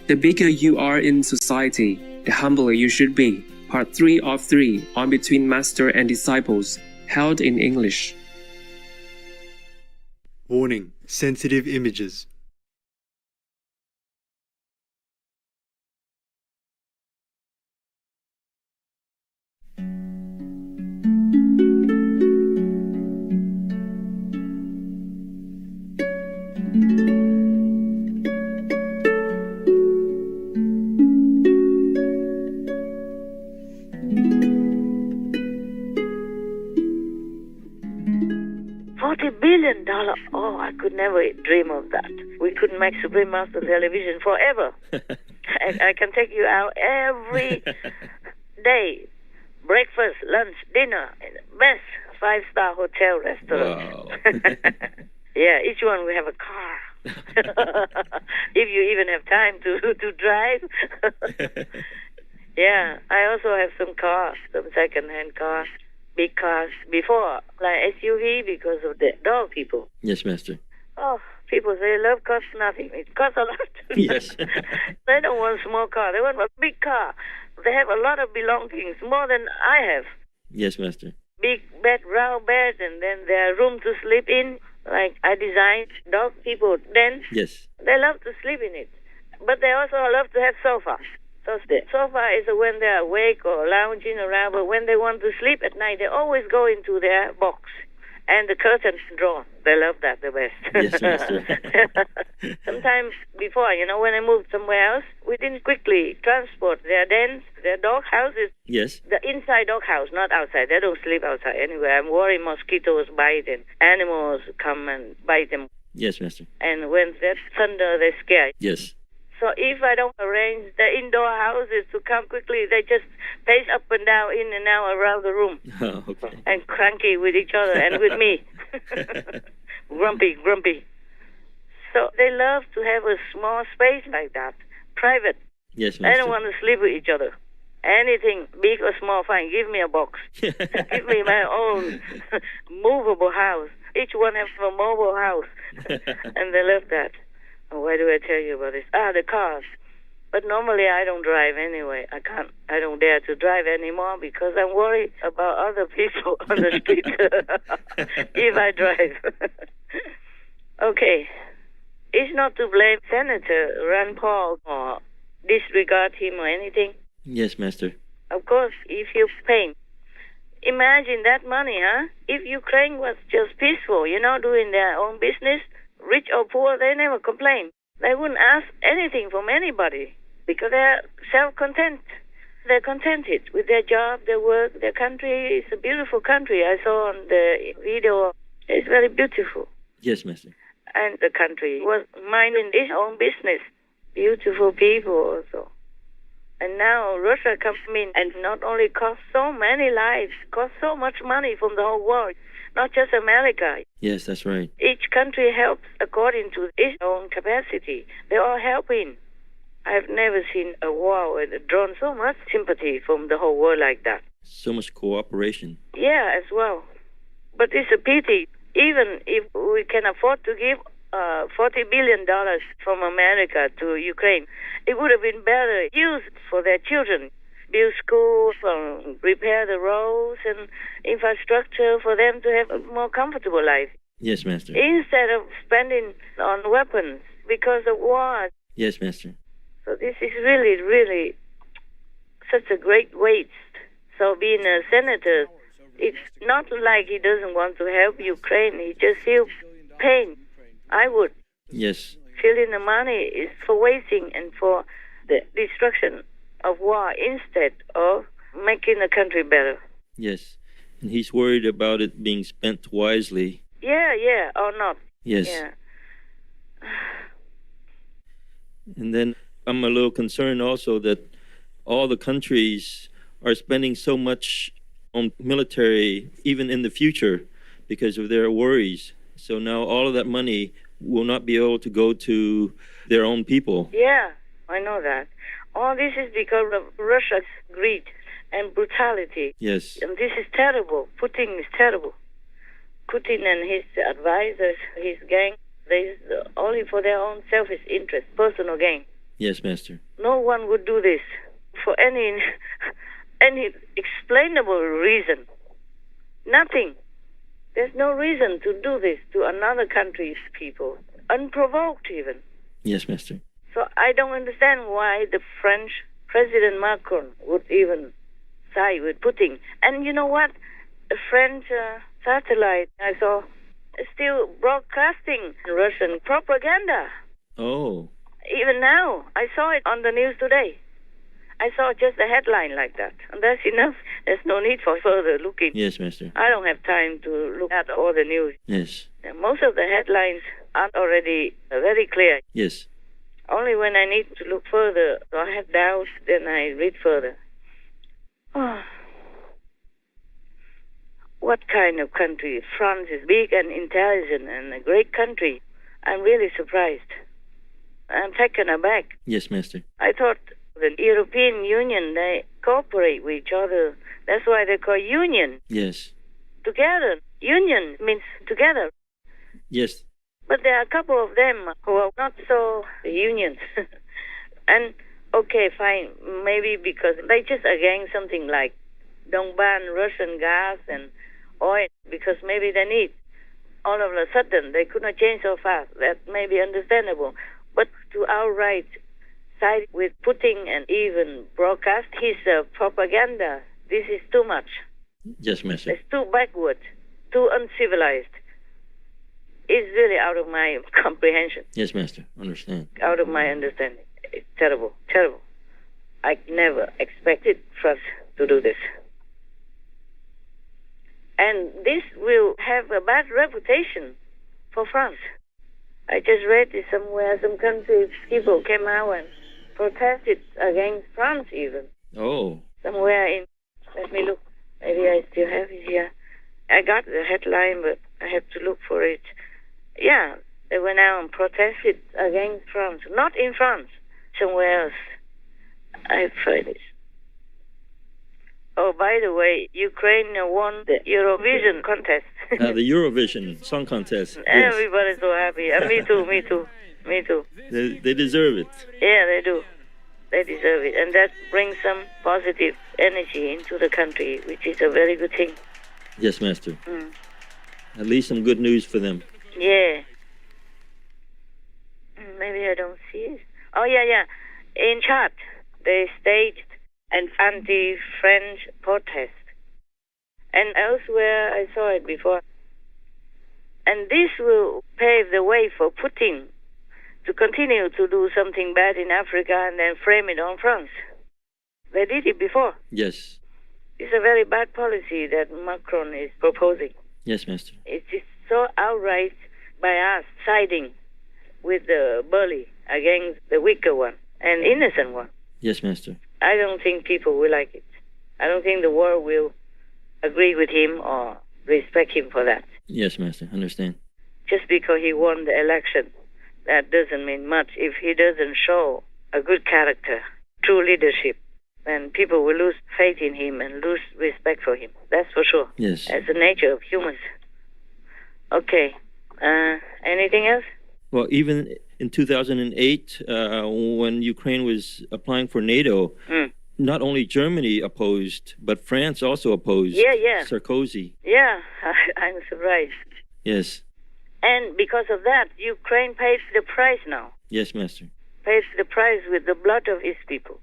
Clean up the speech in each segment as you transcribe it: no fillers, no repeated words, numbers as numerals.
The bigger you are in society, the humbler you should be. Part 3 of 3 on Between Master and Disciples, held in English. Warning: sensitive images. $40 billion. Oh, I could never dream of that. We could make Supreme Master Television forever. I can take you out every day. Breakfast, lunch, dinner, in the best 5-star hotel restaurant. Wow. Yeah, each one will have a car. If you even have time to drive. Yeah, I also have some cars, some second-hand cars. Big cars before, like SUV, because of the dog people. Yes, Master. Oh, people say love costs nothing. It costs a lot. Yes. They don't want a small car. They want a big car. They have a lot of belongings, more than I have. Yes, Master. Big bed, round bed, and then their room to sleep in. Like I designed dog people then. Yes. They love to sleep in it. But they also love to have sofa. So the sofa is when they're awake or lounging around, but when they want to sleep at night, they always go into their box. And the curtains drawn. They love that the best. Yes, Master. Sometimes before, when I moved somewhere else, we didn't quickly transport their dens, their dog houses. Yes. The inside dog house, not outside. They don't sleep outside anyway. I'm worried mosquitoes bite and animals come and bite them. Yes, Master. And when there's thunder, they're scared. Yes. So if I don't arrange the indoor houses to come quickly, they just pace up and down, in and out around the room. Oh, okay. And cranky with each other and with me. Grumpy. So they love to have a small space like that, private. Yes, Master. They don't want to sleep with each other. Anything, big or small, fine. Give me a box. Give me my own movable house. Each one has a mobile house. And they love that. Why do I tell you about this? The cars. But normally I don't drive anyway. I don't dare to drive anymore because I'm worried about other people on the street if I drive. Okay. It's not to blame Senator Rand Paul or disregard him or anything. Yes, Master. Of course, if you pay. Imagine that money, huh? If Ukraine was just peaceful, doing their own business, rich or poor, they never complain. They wouldn't ask anything from anybody because they're self-content. They're contented with their job, their work, their country. It's a beautiful country. I saw on the video. It's very beautiful. Yes, Master. And the country was minding its own business. Beautiful people also. And now Russia comes in and not only costs so many lives, costs so much money from the whole world. Not just America. Yes, that's right. Each country helps according to its own capacity. They're all helping. I've never seen a war that drawn so much sympathy from the whole world like that. So much cooperation. Yeah, as well. But it's a pity. Even if we can afford to give $40 billion from America to Ukraine, it would have been better used for their children. Build schools, repair the roads and infrastructure for them to have a more comfortable life. Yes, Master. Instead of spending on weapons because of war. Yes, Master. So this is really, really such a great waste. So being a senator, it's not like he doesn't want to help Ukraine. He just feels pain. I would. Yes. Feeling the money is for wasting and for the destruction of war instead of making the country better. Yes. And he's worried about it being spent wisely. Yeah, or not. Yes. Yeah. And then I'm a little concerned also that all the countries are spending so much on military, even in the future, because of their worries. So now all of that money will not be able to go to their own people. Yeah, I know that. All this is because of Russia's greed and brutality. Yes. And this is terrible. Putin is terrible. Putin and his advisors, his gang, they only for their own selfish interest, personal gain. Yes, Master. No one would do this for any explainable reason. Nothing. There's no reason to do this to another country's people, unprovoked even. Yes, Master. So I don't understand why the French President Macron would even side with Putin. And you know what? The French satellite I saw is still broadcasting Russian propaganda. Oh. Even now, I saw it on the news today. I saw just a headline like that. And that's enough. There's no need for further looking. Yes, Master. I don't have time to look at all the news. Yes. And most of the headlines are already very clear. Yes. Only when I need to look further or I have doubts, then I read further. Oh. What kind of country? France is big and intelligent and a great country. I'm really surprised. I'm taken aback. Yes, Master. I thought the European Union, they cooperate with each other. That's why they call union. Yes. Together. Union means together. Yes. But there are a couple of them who are not so union. And, okay, fine, maybe because they just against something like don't ban Russian gas and oil because maybe they need. All of a sudden, they could not change so fast. That may be understandable. But to outright side with Putin and even broadcast his propaganda, this is too much. Yes, Master. It's too backward, too uncivilized. It's really out of my comprehension. Yes, Master. Understand. Out of my understanding. It's terrible, terrible. I never expected France to do this. And this will have a bad reputation for France. I just read it somewhere, some countries, people came out and protested against France even. Oh. Somewhere in, let me look, maybe I still have it here. I got the headline, but I have to look for it. Yeah, they went out and protested against France. Not in France, somewhere else. I find it. Oh, by the way, Ukraine won the Eurovision contest. The Eurovision Song Contest. Yes. Everybody's so happy. Me too, me too, me too. They deserve it. Yeah, they do. They deserve it. And that brings some positive energy into the country, which is a very good thing. Yes, Master. At least some good news for them. Yeah. Maybe I don't see it. Oh, yeah. In Chad, they staged an anti-French protest. And elsewhere, I saw it before. And this will pave the way for Putin to continue to do something bad in Africa and then frame it on France. They did it before. Yes. It's a very bad policy that Macron is proposing. Yes, Master. It is so outright by us siding with the bully against the weaker one and innocent one. Yes, Master. I don't think people will like it. I don't think the world will agree with him or respect him for that. Yes, Master. Understand. Just because he won the election, that doesn't mean much. If he doesn't show a good character, true leadership, then people will lose faith in him and lose respect for him. That's for sure. Yes. That's the nature of humans. Okay. Anything else? Well, even in 2008, when Ukraine was applying for NATO, not only Germany opposed, but France also opposed. Yeah. Sarkozy. Yeah, I'm surprised. Yes. And because of that, Ukraine pays the price now. Yes, Master. Pays the price with the blood of its people.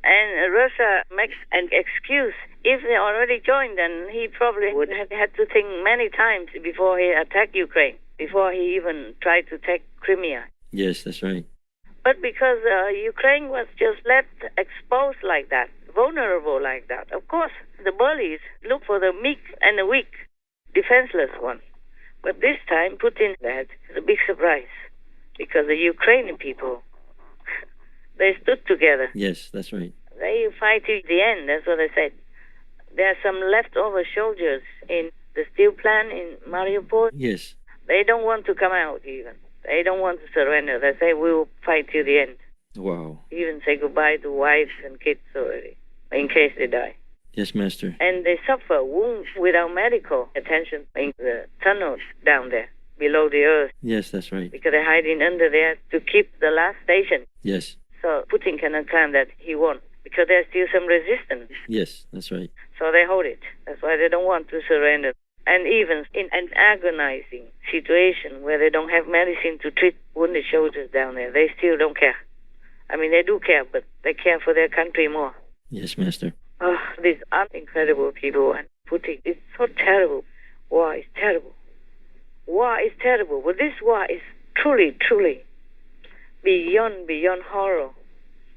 And Russia makes an excuse. If they already joined, then he probably would have had to think many times before he attacked Ukraine, before he even tried to take Crimea. Yes, that's right. But because Ukraine was just left exposed like that, vulnerable like that, of course, the bullies look for the meek and the weak, defenseless one. But this time, Putin had a big surprise, because the Ukrainian people, they stood together. Yes, that's right. They fight to the end, that's what I said. There are some leftover soldiers in the steel plant in Mariupol. Yes. They don't want to come out even. They don't want to surrender. They say, we will fight till the end. Wow. Even say goodbye to wives and kids already, in case they die. Yes, Master. And they suffer wounds without medical attention in the tunnels down there below the earth. Yes, that's right. Because they're hiding under there to keep the last station. Yes. So Putin cannot claim that he won because there's still some resistance. Yes, that's right. So they hold it. That's why they don't want to surrender. And even in an agonizing situation where they don't have medicine to treat wounded soldiers down there, they still don't care. I mean, they do care, but they care for their country more. Yes, Master. Oh, these are incredible people. And Putin, it's so terrible. War is terrible. War is terrible. But this war is truly, truly beyond horror,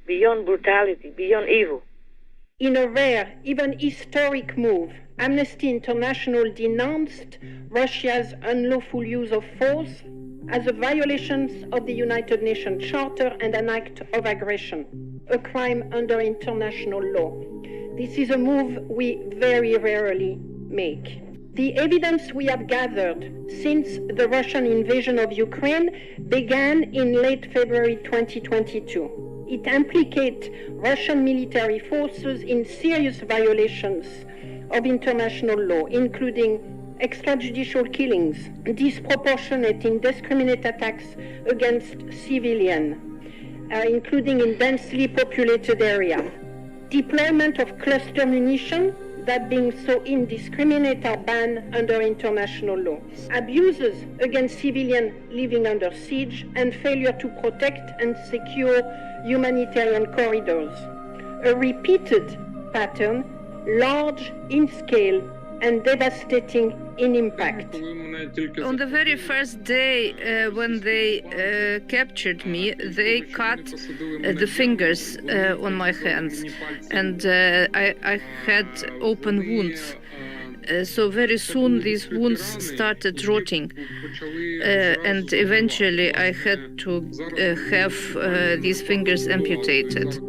beyond brutality, beyond evil. In a rare, even historic move, Amnesty International denounced Russia's unlawful use of force as a violation of the United Nations Charter and an act of aggression, a crime under international law. This is a move we very rarely make. The evidence we have gathered since the Russian invasion of Ukraine began in late February 2022. It implicates Russian military forces in serious violations of international law, including extrajudicial killings, disproportionate, indiscriminate attacks against civilians, including in densely populated areas, deployment of cluster munition that being so indiscriminate are banned under international law, abuses against civilians living under siege, and failure to protect and secure humanitarian corridors. A repeated pattern, large in scale and devastating in impact. On the very first day when they captured me, they cut the fingers on my hands, and I had open wounds. So very soon these wounds started rotting, and eventually I had to have these fingers amputated.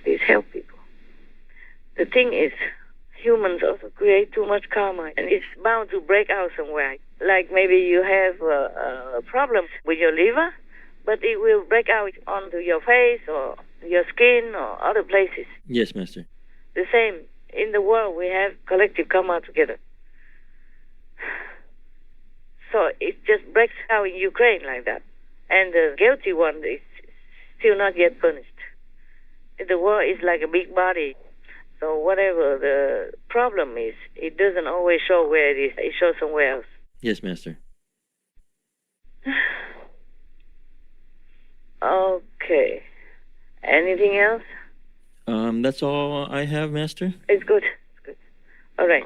Please help people. The thing is, humans also create too much karma, and it's bound to break out somewhere. Like maybe you have a problem with your liver, but it will break out onto your face or your skin or other places. Yes, Master. The same. In the world, we have collective karma together. So it just breaks out in Ukraine like that. And the guilty one is still not yet punished. The world is like a big body. So whatever the problem is, it doesn't always show where it is. It shows somewhere else. Yes, Master. Okay. Anything else? That's all I have, Master. It's good. It's good. All right.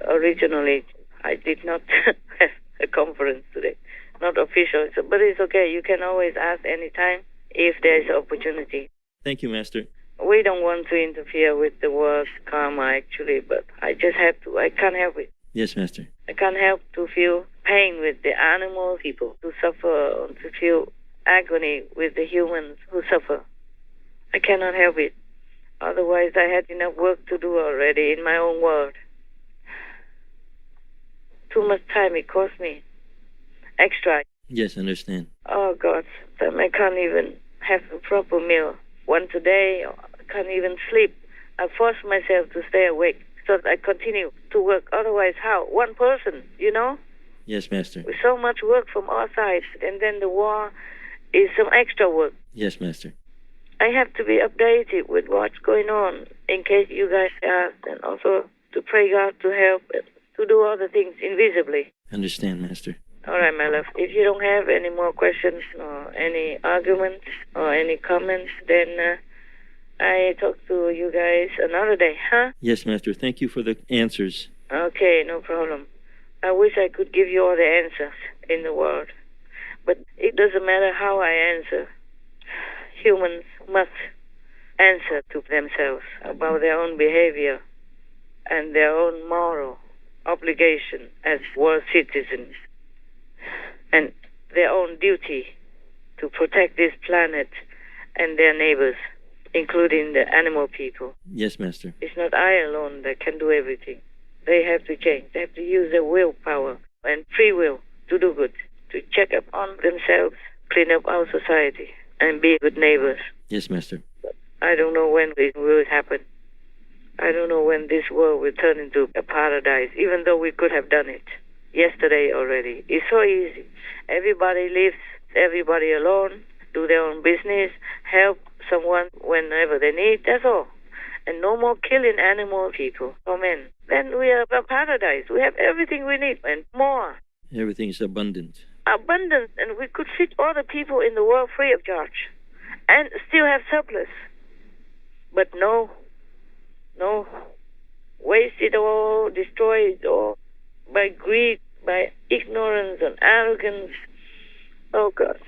Originally, I did not have a conference today. Not official, but it's okay. You can always ask anytime if there's opportunity. Thank you, Master. We don't want to interfere with the world's karma, actually, but I just have to. I can't help it. Yes, Master. I can't help to feel pain with the animal people who suffer, to feel agony with the humans who suffer. I cannot help it. Otherwise, I had enough work to do already in my own world. Too much time it cost me. Extra. Yes, I understand. Oh, God. I can't even have a proper meal. Once a day, I can't even sleep. I force myself to stay awake so that I continue to work. Otherwise, how? One person, you know? Yes, Master. With so much work from all sides, and then the war is some extra work. Yes, Master. I have to be updated with what's going on in case you guys ask, and also to pray God to help, to do all the things invisibly. Understand, Master. All right, my love. If you don't have any more questions or any arguments or any comments, then I talk to you guys another day, huh? Yes, Master. Thank you for the answers. Okay, no problem. I wish I could give you all the answers in the world. But it doesn't matter how I answer. Humans must answer to themselves about their own behavior and their own moral obligation as world citizens, and their own duty to protect this planet and their neighbors, including the animal people. Yes, Master. It's not I alone that can do everything. They have to change. They have to use their willpower and free will to do good, to check up on themselves, clean up our society, and be good neighbors. Yes, Master. But I don't know when it will happen. I don't know when this world will turn into a paradise, even though we could have done it yesterday already. It's so easy. Everybody lives, everybody alone, do their own business, help someone whenever they need, that's all. And no more killing animal people or men. Then we have a paradise. We have everything we need and more. Everything is abundant. Abundance, and we could feed all the people in the world free of charge and still have surplus. But no. Waste it all, destroy it all by greed, by ignorance and arrogance. Oh, God.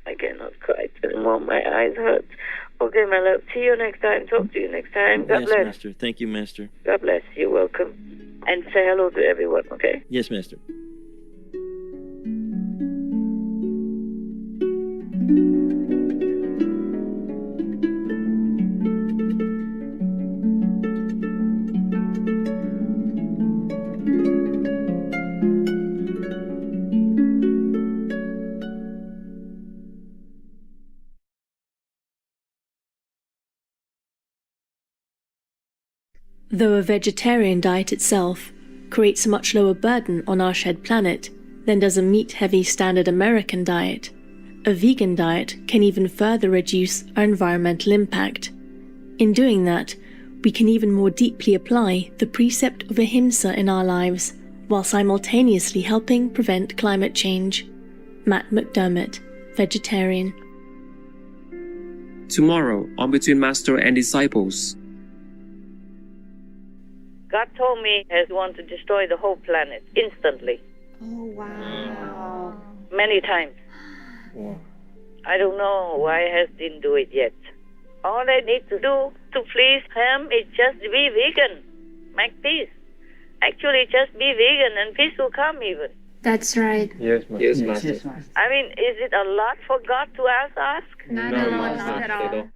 I cannot cry anymore. My eyes hurt. Okay, my love. See you next time. Talk to you next time. God yes, bless. Master. Thank you, Master. God bless. You're welcome. And say hello to everyone, okay? Yes, Master. Though a vegetarian diet itself creates a much lower burden on our shed planet than does a meat-heavy standard American diet, a vegan diet can even further reduce our environmental impact. In doing that, we can even more deeply apply the precept of ahimsa in our lives, while simultaneously helping prevent climate change. Matt McDermott, vegetarian. Tomorrow, on Between Master and Disciples. God told me He wants to destroy the whole planet instantly. Oh, wow. Many times. Yeah. I don't know why He didn't do it yet. All they need to do to please Him is just be vegan. Make peace. Actually, just be vegan and peace will come even. That's right. Yes, Master. Yes, Master. I mean, is it a lot for God to ask? Not No, a lot, Master. not at all.